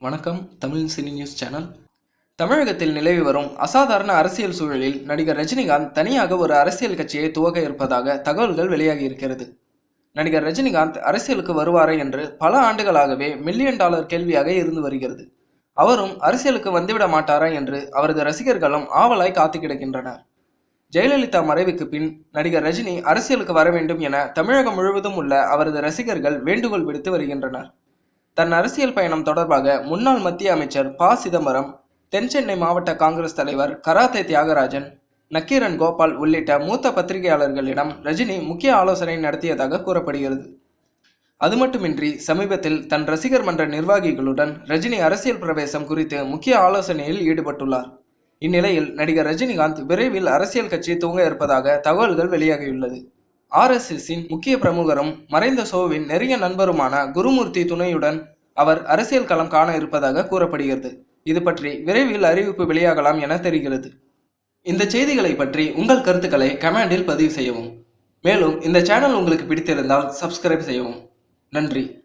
வணக்கம். Tamil cine news channel. தமிழகத்தில் நிலவி வரும் அசாதாரண அரசியல் சூழலில் நடிகர் ரஜினிகாந்த் தனியாக ஒரு அரசியல் கட்சியை துவக்க இருப்பதாக தகவல்கள் வெளியாகி இருக்கிறது. நடிகர் ரஜினிகாந்த் அரசியலுக்கு வருவாரா என்று பல ஆண்டுகளாகவே மில்லியன் டாலர் கேள்வியாக இருந்து வருகிறது. அவரும் அரசியலுக்கு வந்துவிட மாட்டாரா என்று அவரது ரசிகர்களும் ஆவலாய் காத்து கிடக்கின்றனர். ஜெயலலிதா மறைவுக்கு பின் நடிகர் ரஜினி அரசியலுக்கு வர வேண்டும் என தமிழகம் முழுவதும் உள்ள அவரது ரசிகர்கள் வேண்டுகோள் விடுத்து வருகின்றனர். தன் அரசியல் பயணம் தொடர்பாக முன்னாள் மத்திய அமைச்சர் ப. சிதம்பரம், தென் சென்னை மாவட்ட காங்கிரஸ் தலைவர் கராத்தே தியாகராஜன், நக்கீரன் கோபால் உள்ளிட்ட மூத்த பத்திரிகையாளர்களிடம் ரஜினி முக்கிய ஆலோசனை நடத்தியதாக கூறப்படுகிறது. அது மட்டுமின்றி சமீபத்தில் தன் ரசிகர் மன்ற நிர்வாகிகளுடன் ரஜினி அரசியல் பிரவேசம் குறித்து முக்கிய ஆலோசனையில் ஈடுபட்டுள்ளார். இந்நிலையில் நடிகர் ரஜினிகாந்த் விரைவில் அரசியல் கட்சி துவங்க இருப்பதாக தகவல்கள் வெளியாகியுள்ளது. RSSஇன் முக்கிய பிரமுகரும் மறைந்த சோவின் நெருங்கிய நண்பருமான குருமூர்த்தி துணையுடன் அவர் அரசியல் களம் காண இருப்பதாக கூறப்படுகிறது. இது பற்றி விரைவில் அறிவிப்பு வெளியாகலாம் என தெரிகிறது. இந்த செய்திகளை பற்றி உங்கள் கருத்துக்களை கமெண்டில் பதிவு செய்யவும். மேலும் இந்த சேனல் உங்களுக்கு பிடித்திருந்தால் சப்ஸ்கிரைப் செய்யவும். நன்றி.